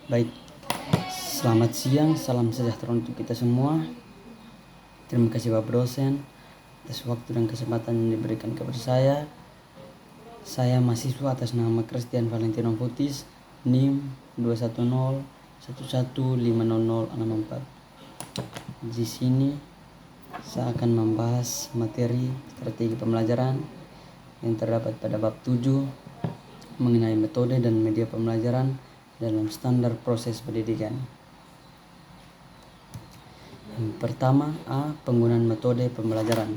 Baik, selamat siang, salam sejahtera untuk kita semua. Terima kasih Bapak dosen atas waktu dan kesempatan yang diberikan kepada saya. Saya mahasiswa atas nama Christian Valentino Futis, NIM 21011500064. Di sini saya akan membahas materi strategi pembelajaran yang terdapat pada bab 7 mengenai metode dan media pembelajaran dalam standar proses pendidikan. Yang pertama, A. Penggunaan metode pembelajaran.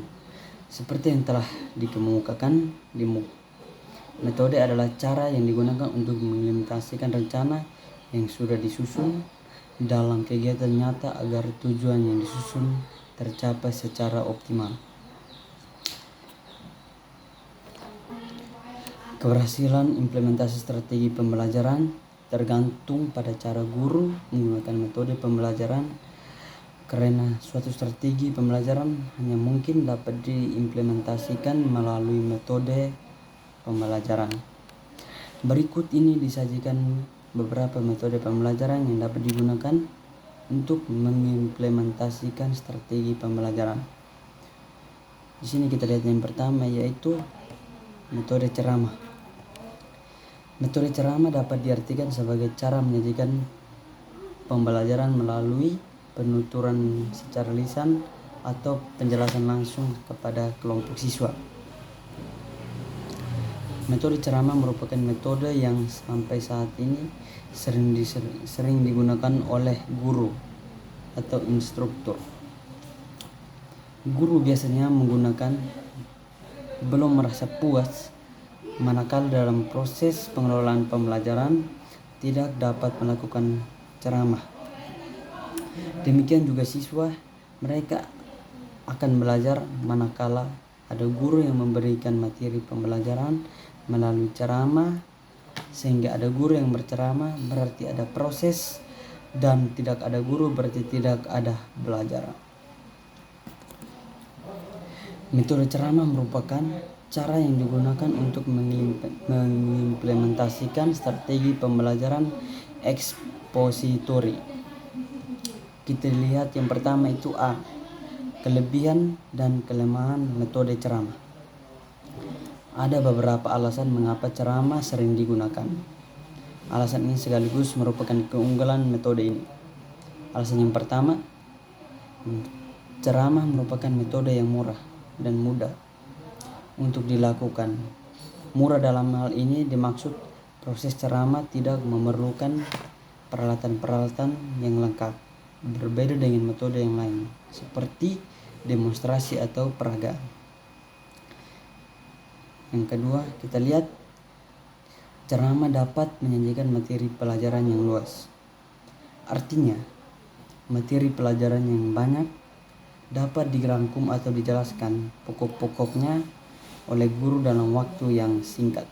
Seperti yang telah dikemukakan di MOOC, metode adalah cara yang digunakan untuk mengimplementasikan rencana yang sudah disusun dalam kegiatan nyata agar tujuan yang disusun tercapai secara optimal. Keberhasilan implementasi strategi pembelajaran tergantung pada cara guru menggunakan metode pembelajaran, karena suatu strategi pembelajaran hanya mungkin dapat diimplementasikan melalui metode pembelajaran. Berikut ini disajikan beberapa metode pembelajaran yang dapat digunakan untuk mengimplementasikan strategi pembelajaran. Di sini kita lihat yang pertama, yaitu metode ceramah. Metode ceramah dapat diartikan sebagai cara menyajikan pembelajaran melalui penuturan secara lisan atau penjelasan langsung kepada kelompok siswa. Metode ceramah merupakan metode yang sampai saat ini sering digunakan oleh guru atau instruktur. Guru biasanya menggunakan belum merasa puas manakala dalam proses pengelolaan pembelajaran tidak dapat melakukan ceramah. Demikian juga siswa, mereka akan belajar manakala ada guru yang memberikan materi pembelajaran melalui ceramah, sehingga ada guru yang berceramah berarti ada proses, dan tidak ada guru berarti tidak ada belajar. Metode ceramah merupakan cara yang digunakan untuk mengimplementasikan strategi pembelajaran ekspositori. Kita lihat yang pertama itu A. Kelebihan dan kelemahan metode ceramah. Ada beberapa alasan mengapa ceramah sering digunakan. Alasan ini sekaligus merupakan keunggulan metode ini. Alasan yang pertama, ceramah merupakan metode yang murah dan mudah untuk dilakukan. Murah dalam hal ini dimaksud proses ceramah tidak memerlukan peralatan-peralatan yang lengkap, berbeda dengan metode yang lain seperti demonstrasi atau peragaan. Yang kedua, kita lihat ceramah dapat menyajikan materi pelajaran yang luas. Artinya, materi pelajaran yang banyak dapat dirangkum atau dijelaskan pokok-pokoknya oleh guru dalam waktu yang singkat.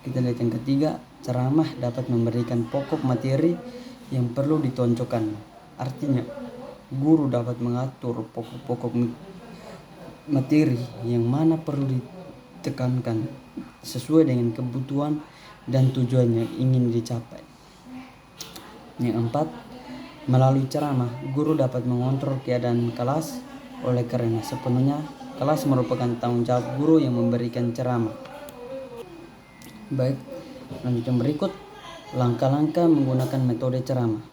Kita lihat yang ketiga, ceramah dapat memberikan pokok materi yang perlu ditonjolkan. Artinya, guru dapat mengatur pokok-pokok materi yang mana perlu ditekankan sesuai dengan kebutuhan dan tujuan yang ingin dicapai. Yang keempat, melalui ceramah, guru dapat mengontrol keadaan kelas, oleh karena sepenuhnya kelas merupakan tanggung jawab guru yang memberikan ceramah. Baik, lanjut yang berikut, langkah-langkah menggunakan metode ceramah.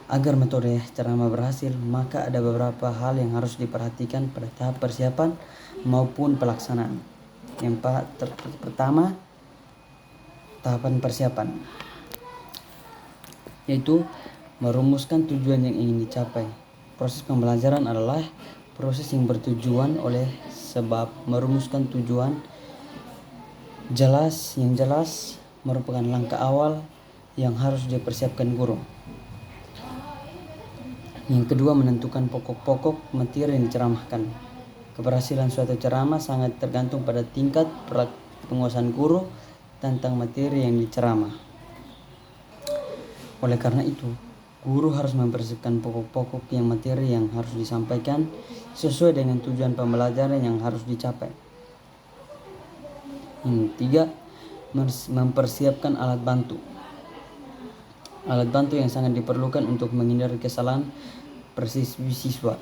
Agar metode ceramah berhasil, maka ada beberapa hal yang harus diperhatikan pada tahap persiapan maupun pelaksanaan. Yang pertama, tahapan persiapan, yaitu merumuskan tujuan yang ingin dicapai. Proses pembelajaran adalah proses yang bertujuan, oleh sebab merumuskan tujuan yang jelas merupakan langkah awal yang harus dipersiapkan guru. Yang kedua, menentukan pokok-pokok materi yang diceramahkan. Keberhasilan suatu ceramah sangat tergantung pada tingkat penguasaan guru tentang materi yang diceramah. Oleh karena itu, guru harus mempersiapkan pokok-pokok yang materi yang harus disampaikan sesuai dengan tujuan pembelajaran yang harus dicapai. Yang ketiga, mempersiapkan alat bantu. Alat bantu yang sangat diperlukan untuk menghindari kesalahan persiswi siswa.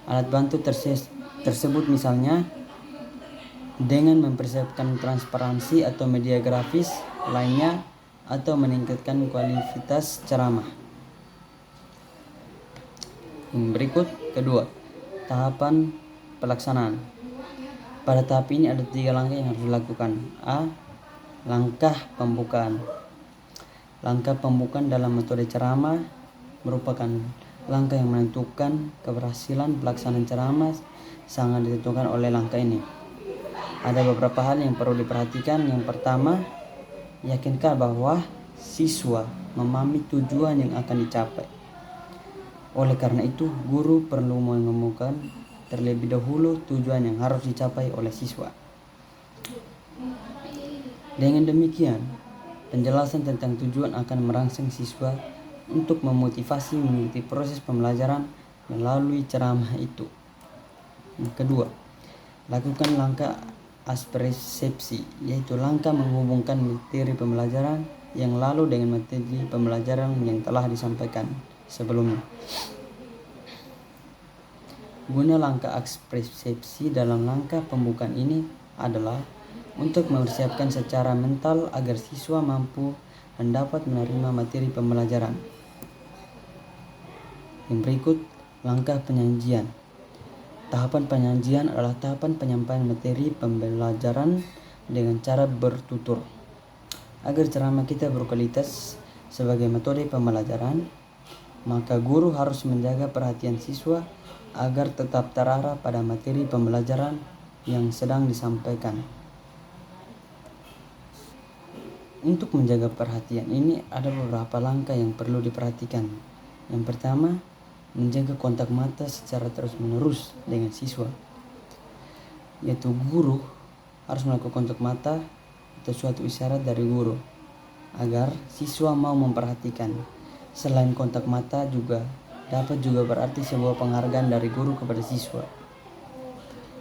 Alat bantu tersebut misalnya dengan mempersiapkan transparansi atau media grafis lainnya atau meningkatkan kualitas ceramah. Yang berikut, kedua, tahapan pelaksanaan. Pada tahap ini ada 3 langkah yang harus dilakukan. A. Langkah pembukaan. Langkah pembukaan dalam metode ceramah merupakan langkah yang menentukan keberhasilan pelaksanaan ceramah, sangat ditentukan oleh langkah ini. Ada beberapa hal yang perlu diperhatikan. Yang pertama, yakinkan bahwa siswa memahami tujuan yang akan dicapai. Oleh karena itu, guru perlu menemukan terlebih dahulu tujuan yang harus dicapai oleh siswa. Dengan demikian, penjelasan tentang tujuan akan merangsang siswa untuk memotivasi mengikuti proses pembelajaran melalui ceramah itu. Yang kedua, lakukan langkah aspersepsi, yaitu langkah menghubungkan materi pembelajaran yang lalu dengan materi pembelajaran yang telah disampaikan sebelumnya. Guna langkah aspersepsi dalam langkah pembukaan ini adalah untuk mempersiapkan secara mental agar siswa mampu dan dapat menerima materi pembelajaran. Yang berikut, langkah penyajian. Tahapan penyajian adalah tahapan penyampaian materi pembelajaran dengan cara bertutur. Agar ceramah kita berkualitas sebagai metode pembelajaran, maka guru harus menjaga perhatian siswa agar tetap terarah pada materi pembelajaran yang sedang disampaikan. Untuk menjaga perhatian ini ada beberapa langkah yang perlu diperhatikan. Yang pertama, menjaga kontak mata secara terus-menerus dengan siswa, yaitu guru harus melakukan kontak mata atau suatu isyarat dari guru agar siswa mau memperhatikan. Selain kontak mata dapat juga berarti sebuah penghargaan dari guru kepada siswa.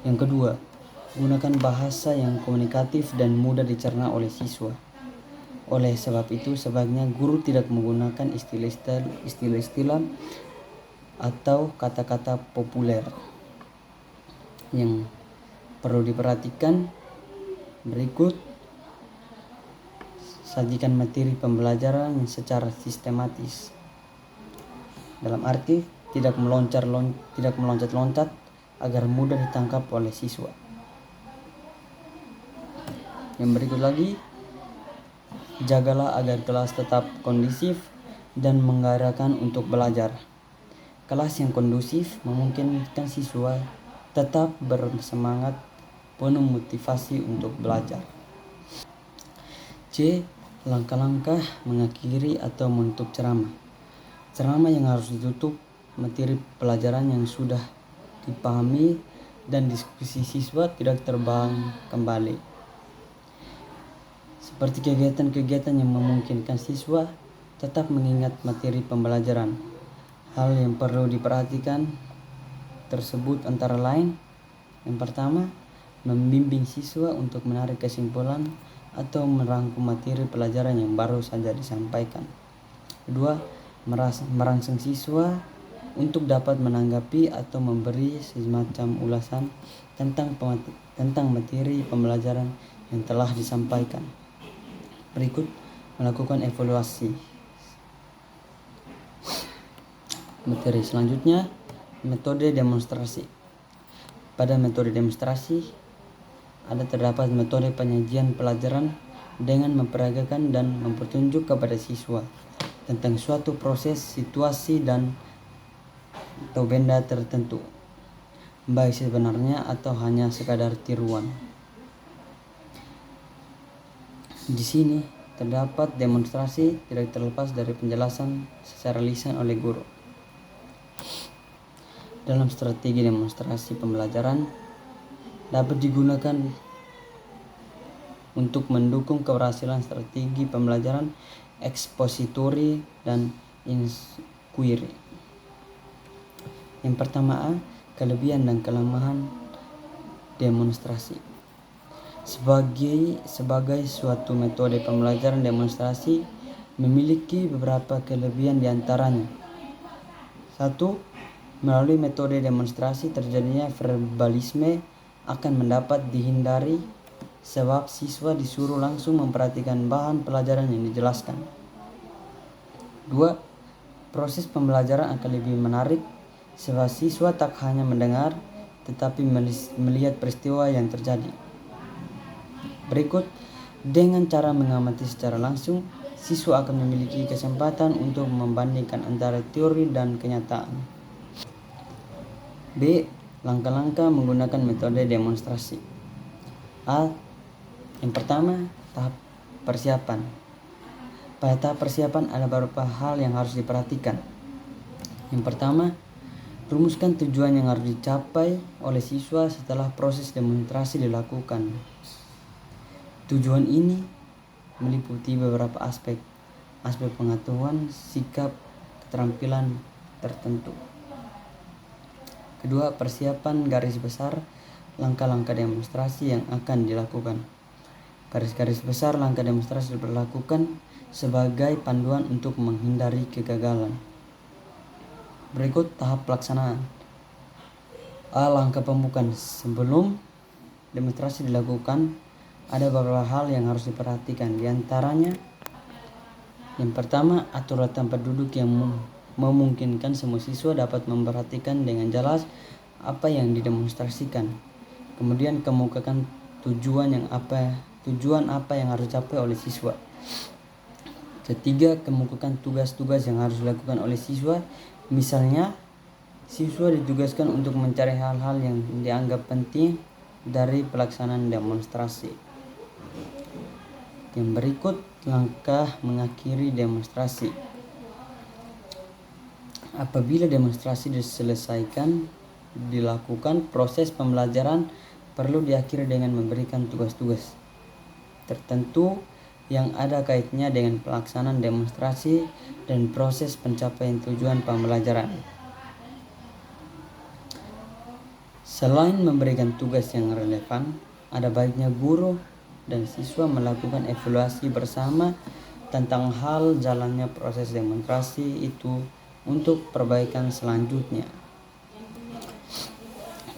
Yang kedua, gunakan bahasa yang komunikatif dan mudah dicerna oleh siswa. Oleh sebab itu, sebaiknya guru tidak menggunakan istilah-istilah atau kata-kata populer. Yang perlu diperhatikan berikut, sajikan materi pembelajaran secara sistematis. Dalam arti tidak meloncat-loncat agar mudah ditangkap oleh siswa. Yang berikut lagi, jagalah agar kelas tetap kondusif dan menggairahkan untuk belajar. Kelas yang kondusif memungkinkan siswa tetap bersemangat, penuh motivasi untuk belajar. C. Langkah-langkah mengakhiri atau menutup ceramah. Ceramah yang harus ditutup materi pelajaran yang sudah dipahami dan diskusi siswa tidak terbang kembali. Seperti kegiatan-kegiatan yang memungkinkan siswa tetap mengingat materi pembelajaran. Hal yang perlu diperhatikan tersebut antara lain, yang pertama, membimbing siswa untuk menarik kesimpulan atau merangkum materi pelajaran yang baru saja disampaikan. Kedua, merangsang siswa untuk dapat menanggapi atau memberi semacam ulasan tentang materi pembelajaran yang telah disampaikan. Berikut, melakukan evaluasi materi. Selanjutnya, metode demonstrasi. Pada metode demonstrasi terdapat metode penyajian pelajaran dengan memperagakan dan mempertunjuk kepada siswa tentang suatu proses, situasi, dan atau benda tertentu, baik sebenarnya atau hanya sekadar tiruan. Di sini terdapat demonstrasi tidak terlepas dari penjelasan secara lisan oleh guru. Dalam strategi demonstrasi pembelajaran dapat digunakan untuk mendukung keberhasilan strategi pembelajaran ekspositori dan inquiry. Yang pertama, A. Kelebihan dan kelemahan demonstrasi. Sebagai suatu metode pembelajaran demonstrasi memiliki beberapa kelebihan diantaranya. 1. Melalui metode demonstrasi terjadinya verbalisme akan mendapat dihindari sebab siswa disuruh langsung memperhatikan bahan pelajaran yang dijelaskan. 2. Proses pembelajaran akan lebih menarik sebab siswa tak hanya mendengar tetapi melihat peristiwa yang terjadi. Berikut, dengan cara mengamati secara langsung, siswa akan memiliki kesempatan untuk membandingkan antara teori dan kenyataan. B. Langkah-langkah menggunakan metode demonstrasi. A. Yang pertama, tahap persiapan. Pada tahap persiapan ada beberapa hal yang harus diperhatikan. Yang pertama, rumuskan tujuan yang harus dicapai oleh siswa setelah proses demonstrasi dilakukan. Tujuan ini meliputi beberapa aspek pengetahuan, sikap, keterampilan tertentu. Kedua, persiapan garis besar langkah-langkah demonstrasi yang akan dilakukan. Garis-garis besar langkah demonstrasi diberlakukan sebagai panduan untuk menghindari kegagalan. Berikut tahap pelaksanaan. A. Langkah pembukaan. Sebelum demonstrasi dilakukan, ada beberapa hal yang harus diperhatikan. Di antaranya, yang pertama, aturlah tempat duduk yang memungkinkan semua siswa dapat memperhatikan dengan jelas apa yang didemonstrasikan. Kemudian kemukakan tujuan apa yang harus dicapai oleh siswa. Ketiga, kemukakan tugas-tugas yang harus dilakukan oleh siswa. Misalnya, siswa ditugaskan untuk mencari hal-hal yang dianggap penting dari pelaksanaan demonstrasi. Yang berikut, langkah mengakhiri demonstrasi. Apabila demonstrasi diselesaikan, dilakukan proses pembelajaran perlu diakhiri dengan memberikan tugas-tugas tertentu yang ada kaitannya dengan pelaksanaan demonstrasi dan proses pencapaian tujuan pembelajaran. Selain memberikan tugas yang relevan, ada baiknya guru dan siswa melakukan evaluasi bersama tentang hal jalannya proses demonstrasi itu untuk perbaikan selanjutnya.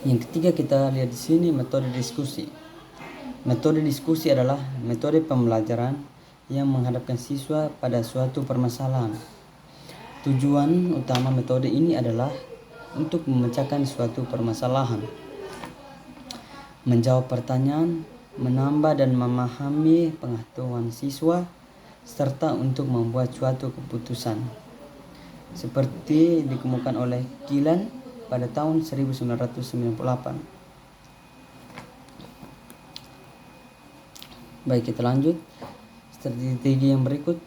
Yang ketiga, kita lihat di sini metode diskusi. Metode diskusi adalah metode pembelajaran yang menghadapkan siswa pada suatu permasalahan. Tujuan utama metode ini adalah untuk memecahkan suatu permasalahan, menjawab pertanyaan, menambah dan memahami pengetahuan siswa, serta untuk membuat suatu keputusan. Seperti dikemukakan oleh Gillen pada tahun 1998. Baik, kita lanjut. Strategi yang berikut,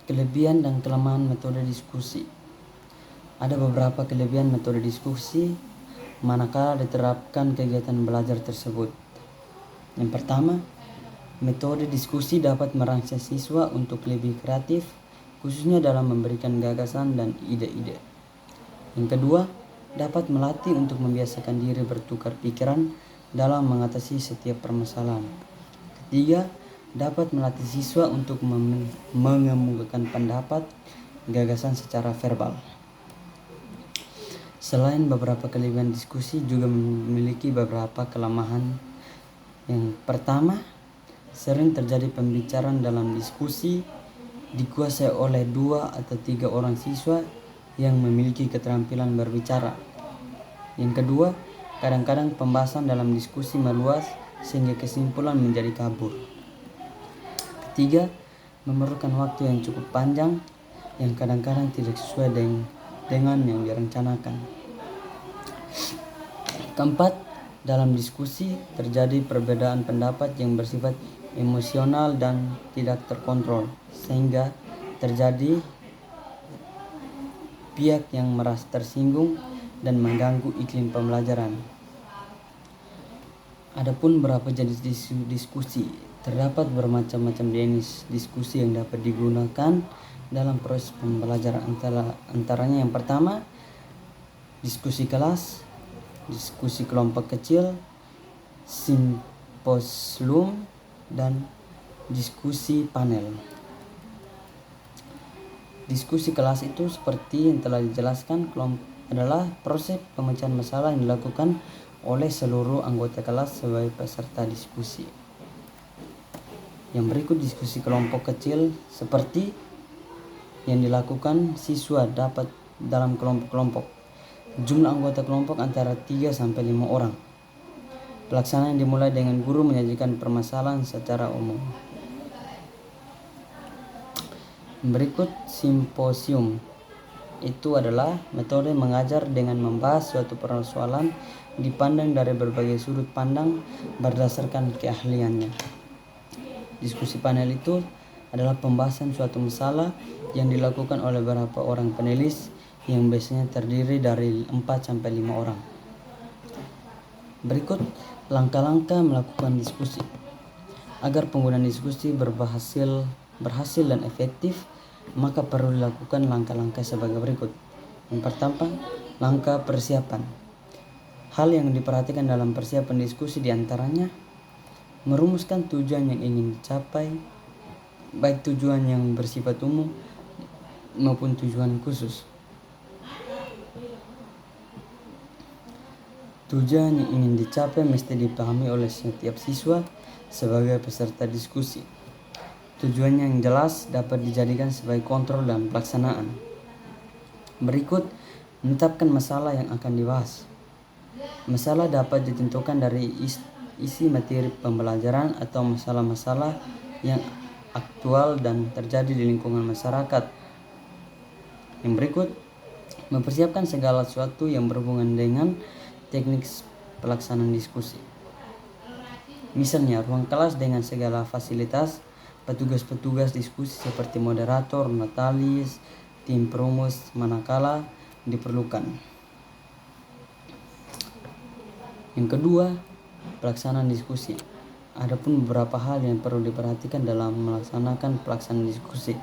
kelebihan dan kelemahan metode diskusi. Ada beberapa kelebihan metode diskusi manakala diterapkan kegiatan belajar tersebut. Yang pertama, metode diskusi dapat merangsang siswa untuk lebih kreatif, khususnya dalam memberikan gagasan dan ide-ide. Yang kedua, dapat melatih untuk membiasakan diri bertukar pikiran dalam mengatasi setiap permasalahan. Ketiga, dapat melatih siswa untuk mengemukakan pendapat, gagasan secara verbal. Selain beberapa kelebihan diskusi juga memiliki beberapa kelemahan. Yang pertama, sering terjadi pembicaraan dalam diskusi dikuasai oleh 2 atau 3 orang siswa yang memiliki keterampilan berbicara. Yang kedua, kadang-kadang pembahasan dalam diskusi meluas sehingga kesimpulan menjadi kabur. Ketiga, memerlukan waktu yang cukup panjang yang kadang-kadang tidak sesuai dengan yang direncanakan. Keempat, dalam diskusi terjadi perbedaan pendapat yang bersifat emosional dan tidak terkontrol, sehingga terjadi pihak yang merasa tersinggung dan mengganggu iklim pembelajaran. Adapun beberapa jenis diskusi, terdapat bermacam-macam jenis diskusi yang dapat digunakan dalam proses pembelajaran. Antaranya yang pertama, diskusi kelas, diskusi kelompok kecil, simposium, dan diskusi panel. Diskusi kelas itu seperti yang telah dijelaskan adalah proses pemecahan masalah yang dilakukan oleh seluruh anggota kelas sebagai peserta diskusi. Yang berikut diskusi kelompok kecil seperti yang dilakukan siswa dapat dalam kelompok-kelompok. Jumlah anggota kelompok antara 3 sampai 5 orang. Pelaksanaan dimulai dengan guru menyajikan permasalahan secara umum. Berikut simposium. Itu adalah metode mengajar dengan membahas suatu persoalan dipandang dari berbagai sudut pandang berdasarkan keahliannya. Diskusi panel itu adalah pembahasan suatu masalah yang dilakukan oleh beberapa orang panelis yang biasanya terdiri dari 4 sampai 5 orang. Berikut langkah-langkah melakukan diskusi. Agar penggunaan diskusi berhasil dan efektif, maka perlu dilakukan langkah-langkah sebagai berikut. Yang pertama, langkah persiapan. Hal yang diperhatikan dalam persiapan diskusi diantaranya merumuskan tujuan yang ingin dicapai, baik tujuan yang bersifat umum maupun tujuan khusus. Tujuan yang ingin dicapai mesti dipahami oleh setiap siswa sebagai peserta diskusi. Tujuan yang jelas dapat dijadikan sebagai kontrol dan pelaksanaan. Berikut, menetapkan masalah yang akan dibahas. Masalah dapat ditentukan dari isi materi pembelajaran atau masalah-masalah yang aktual dan terjadi di lingkungan masyarakat. Yang berikut, mempersiapkan segala sesuatu yang berhubungan dengan teknik pelaksanaan diskusi. Misalnya, ruang kelas dengan segala fasilitas, petugas-petugas diskusi seperti moderator, notaris, tim perumus manakala diperlukan. Yang kedua, pelaksanaan diskusi. Adapun beberapa hal yang perlu diperhatikan dalam melaksanakan pelaksanaan diskusi.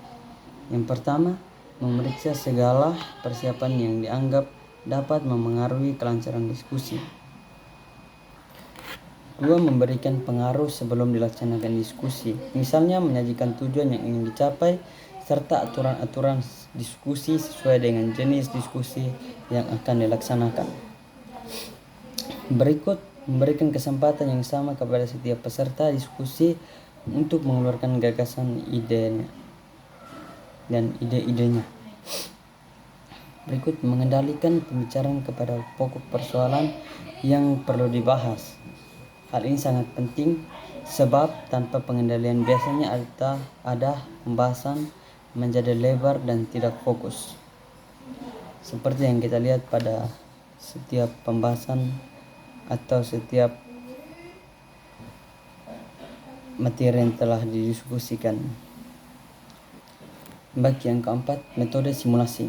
Yang pertama, memeriksa segala persiapan yang dianggap dapat memengaruhi kelancaran diskusi. Dua, memberikan pengaruh sebelum dilaksanakan diskusi. Misalnya menyajikan tujuan yang ingin dicapai serta aturan-aturan diskusi sesuai dengan jenis diskusi yang akan dilaksanakan. Berikut, memberikan kesempatan yang sama kepada setiap peserta diskusi untuk mengeluarkan gagasan idenya dan ide-idenya. Berikut, mengendalikan pembicaraan kepada pokok persoalan yang perlu dibahas. Hal ini sangat penting sebab tanpa pengendalian biasanya ada pembahasan menjadi lebar dan tidak fokus. Seperti yang kita lihat pada setiap pembahasan atau setiap materi yang telah didiskusikan. Baik, yang keempat, metode simulasi.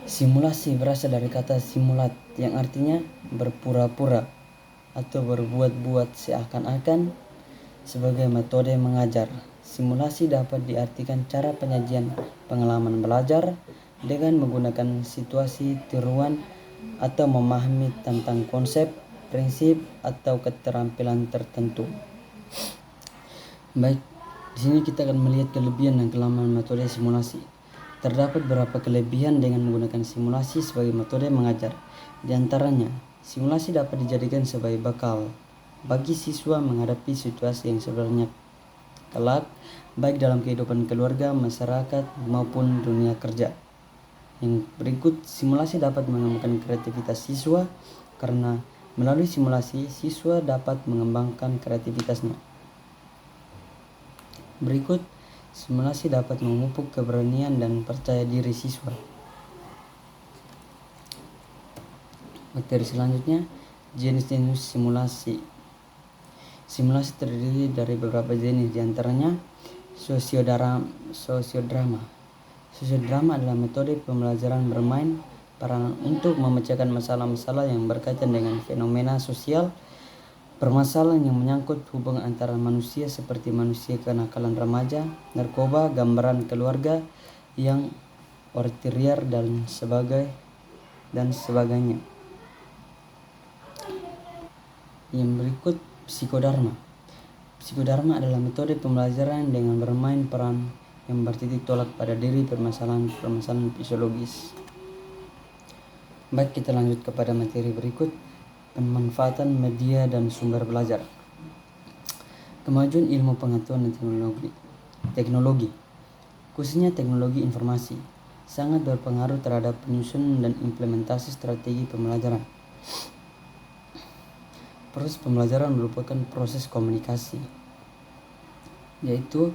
Simulasi berasal dari kata simulat yang artinya berpura-pura atau berbuat-buat seakan-akan sebagai metode mengajar. Simulasi dapat diartikan cara penyajian pengalaman belajar dengan menggunakan situasi tiruan atau memahami tentang konsep, prinsip, atau keterampilan tertentu. Baik, di sini kita akan melihat kelebihan dan kelemahan metode simulasi. Terdapat beberapa kelebihan dengan menggunakan simulasi sebagai metode mengajar. Di antaranya, simulasi dapat dijadikan sebagai bekal bagi siswa menghadapi situasi yang sebenarnya kelak, baik dalam kehidupan keluarga, masyarakat, maupun dunia kerja. Yang berikut, simulasi dapat mengembangkan kreativitas siswa karena melalui simulasi, siswa dapat mengembangkan kreativitasnya. Berikut, simulasi dapat memupuk keberanian dan percaya diri siswa. Materi selanjutnya, jenis-jenis simulasi. Simulasi terdiri dari beberapa jenis, diantaranya sosiodrama. Sosiodrama adalah metode pembelajaran bermain peran untuk memecahkan masalah-masalah yang berkaitan dengan fenomena sosial, permasalahan yang menyangkut hubungan antara manusia seperti manusia kenakalan remaja, narkoba, gambaran keluarga yang otoriter dan sebagainya. Yang berikut, psikodrama. Psikodrama adalah metode pembelajaran dengan bermain peran yang bertitik tolak pada diri permasalahan fisiologis. Baik, kita lanjut kepada materi berikut, pemanfaatan media dan sumber belajar. Kemajuan ilmu pengetahuan dan teknologi, khususnya teknologi informasi, sangat berpengaruh terhadap penyusunan dan implementasi strategi pembelajaran. Proses pembelajaran merupakan proses komunikasi, yaitu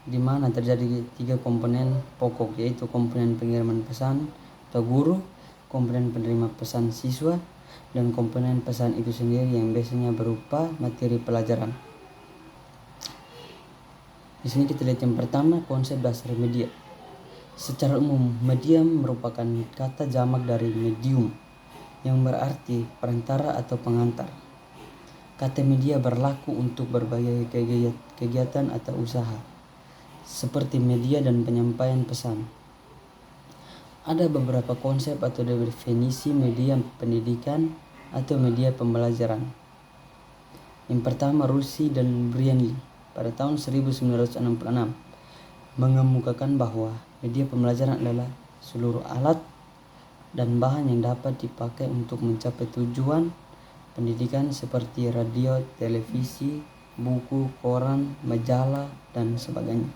di mana terjadi 3 komponen pokok, yaitu komponen pengiriman pesan atau guru, komponen penerima pesan siswa, dan komponen pesan itu sendiri yang biasanya berupa materi pelajaran. Di sini kita lihat yang pertama, konsep dasar media. Secara umum, media merupakan kata jamak dari medium yang berarti perantara atau pengantar. Kata media berlaku untuk berbagai kegiatan atau usaha, seperti media dan penyampaian pesan. Ada beberapa konsep atau definisi media pendidikan atau media pembelajaran. Yang pertama, Rusi dan Brianley pada tahun 1966 mengemukakan bahwa media pembelajaran adalah seluruh alat dan bahan yang dapat dipakai untuk mencapai tujuan pendidikan seperti radio, televisi, buku, koran, majalah, dan sebagainya.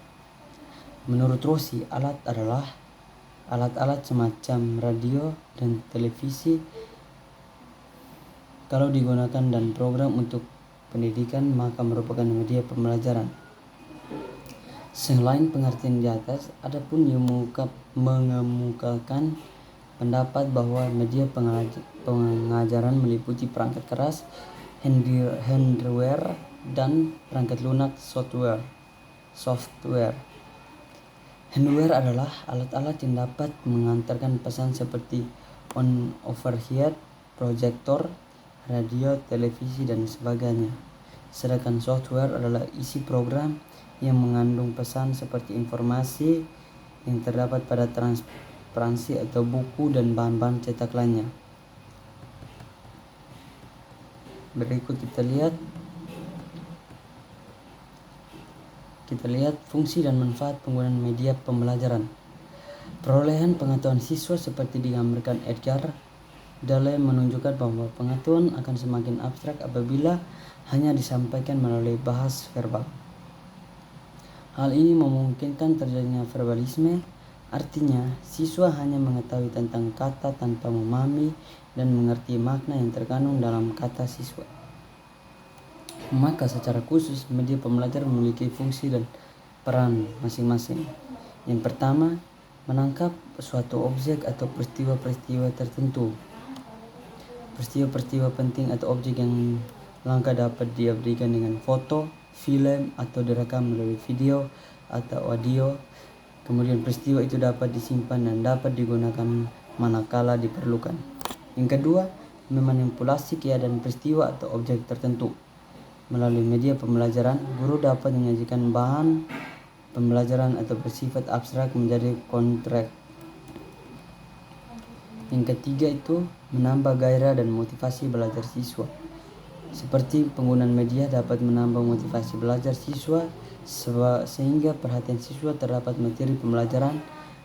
Menurut Rossi, alat adalah alat-alat semacam radio dan televisi kalau digunakan dan program untuk pendidikan maka merupakan media pembelajaran. Selain pengertian di atas, ada pun yang mengemukakan pendapat bahwa media pengajaran meliputi perangkat keras, hardware, dan perangkat lunak software. Hardware adalah alat-alat yang dapat mengantarkan pesan seperti overhead, proyektor, radio, televisi, dan sebagainya. Sedangkan software adalah isi program yang mengandung pesan seperti informasi yang terdapat pada transparansi atau buku dan bahan-bahan cetak lainnya. Berikut kita lihat fungsi dan manfaat penggunaan media pembelajaran. Perolehan pengetahuan siswa seperti digambarkan Edgar Dale menunjukkan bahwa pengetahuan akan semakin abstrak apabila hanya disampaikan melalui bahasa verbal. Hal ini memungkinkan terjadinya verbalisme, artinya siswa hanya mengetahui tentang kata tanpa memahami dan mengerti makna yang terkandung dalam kata siswa. Maka secara khusus media pembelajaran memiliki fungsi dan peran masing-masing. Yang pertama, menangkap suatu objek atau peristiwa-peristiwa tertentu. Peristiwa-peristiwa penting atau objek yang langka dapat diabadikan dengan foto, film, atau direkam melalui video atau audio. Kemudian peristiwa itu dapat disimpan dan dapat digunakan manakala diperlukan. Yang kedua, memanipulasi keadaan peristiwa atau objek tertentu. Melalui media pembelajaran, guru dapat menyajikan bahan pembelajaran atau bersifat abstrak menjadi konteks. Yang ketiga itu menambah gairah dan motivasi belajar siswa. Seperti penggunaan media dapat menambah motivasi belajar siswa sehingga perhatian siswa terhadap materi pembelajaran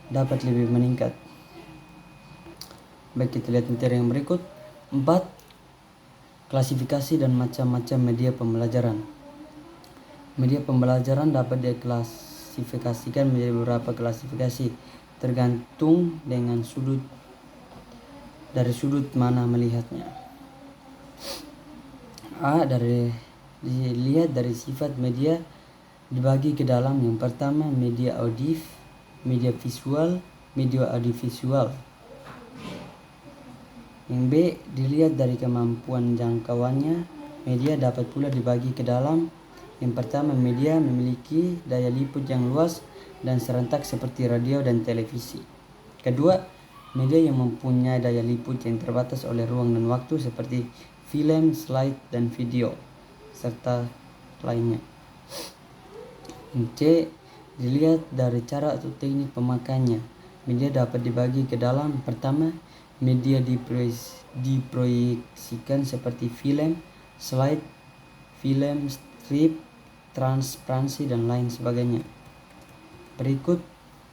dapat lebih meningkat. Baik, kita lihat materi yang berikut. 4. Klasifikasi dan macam-macam media pembelajaran. Media pembelajaran dapat diklasifikasikan menjadi beberapa klasifikasi tergantung dengan dari sudut mana melihatnya. Dilihat dari sifat media dibagi ke dalam yang pertama media audif, media visual, media audiovisual. Yang B dilihat dari kemampuan jangkauannya. Media dapat pula dibagi ke dalam yang pertama media memiliki daya liput yang luas dan serentak seperti radio dan televisi. Kedua, media yang mempunyai daya liput yang terbatas oleh ruang dan waktu seperti film, slide, dan video, serta lainnya. C. Dilihat dari cara atau teknik pemakaiannya. Media dapat dibagi ke dalam pertama, media diproyeksikan seperti film, slide, film, strip, transparansi, dan lain sebagainya. Berikut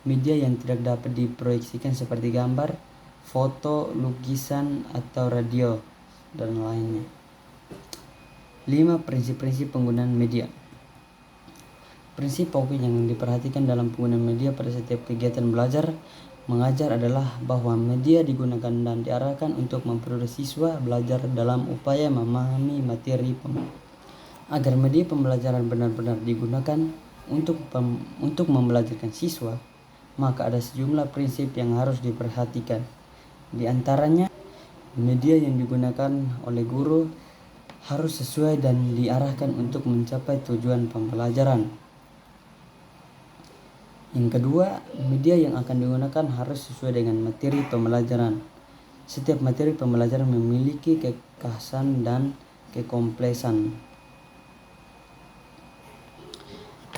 media yang tidak dapat diproyeksikan seperti gambar, foto, lukisan, atau radio, dan lainnya. 5. Prinsip-prinsip penggunaan media. Prinsip pokok yang diperhatikan dalam penggunaan media pada setiap kegiatan belajar mengajar adalah bahwa media digunakan dan diarahkan untuk memperoleh siswa belajar dalam upaya memahami materi agar media pembelajaran benar-benar digunakan untuk membelajarkan siswa, maka ada sejumlah prinsip yang harus diperhatikan. Di antaranya, media yang digunakan oleh guru harus sesuai dan diarahkan untuk mencapai tujuan pembelajaran. Yang kedua, media yang akan digunakan harus sesuai dengan materi pembelajaran. Setiap materi pembelajaran memiliki kekhasan dan kekompleksan.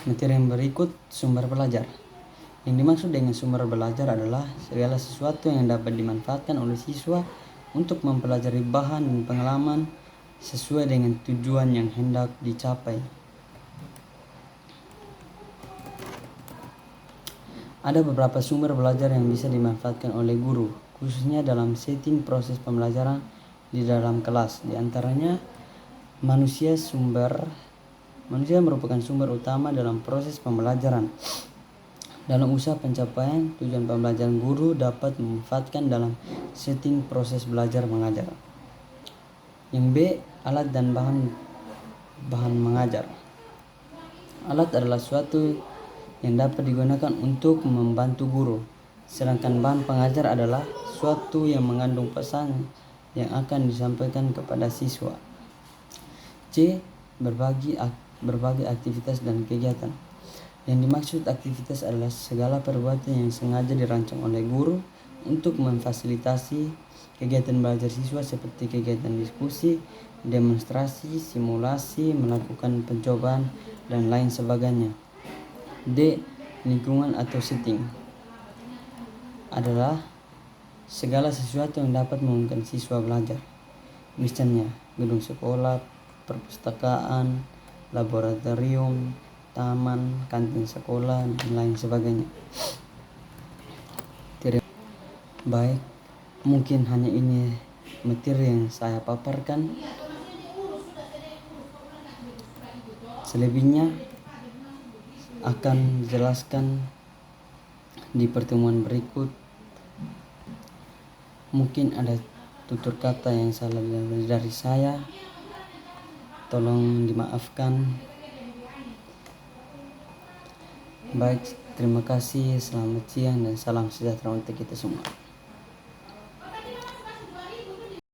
Materi yang berikut sumber belajar. Yang dimaksud dengan sumber belajar adalah segala sesuatu yang dapat dimanfaatkan oleh siswa untuk mempelajari bahan dan pengalaman sesuai dengan tujuan yang hendak dicapai. Ada beberapa sumber belajar yang bisa dimanfaatkan oleh guru, khususnya dalam setting proses pembelajaran di dalam kelas. Di antaranya, manusia merupakan sumber utama dalam proses pembelajaran. Dalam usaha pencapaian tujuan pembelajaran, guru dapat memanfaatkan dalam setting proses belajar mengajar. Yang B, alat dan bahan mengajar. Alat adalah suatu yang dapat digunakan untuk membantu guru, sedangkan bahan pengajar adalah suatu yang mengandung pesan yang akan disampaikan kepada siswa. C, berbagai aktivitas dan kegiatan. Yang dimaksud aktivitas adalah segala perbuatan yang sengaja dirancang oleh guru untuk memfasilitasi kegiatan belajar siswa seperti kegiatan diskusi, demonstrasi, simulasi, melakukan pencobaan, dan lain sebagainya. D, lingkungan atau setting adalah segala sesuatu yang dapat memungkinkan siswa belajar. Misalnya, gedung sekolah, perpustakaan, laboratorium, taman, kantin sekolah, dan lain sebagainya. Baik, mungkin hanya ini materi yang saya paparkan. Selebihnya akan dijelaskan di pertemuan berikut. Mungkin ada tutur kata yang salah dari saya, tolong dimaafkan. Baik, terima kasih, selamat siang dan salam sejahtera untuk kita semua.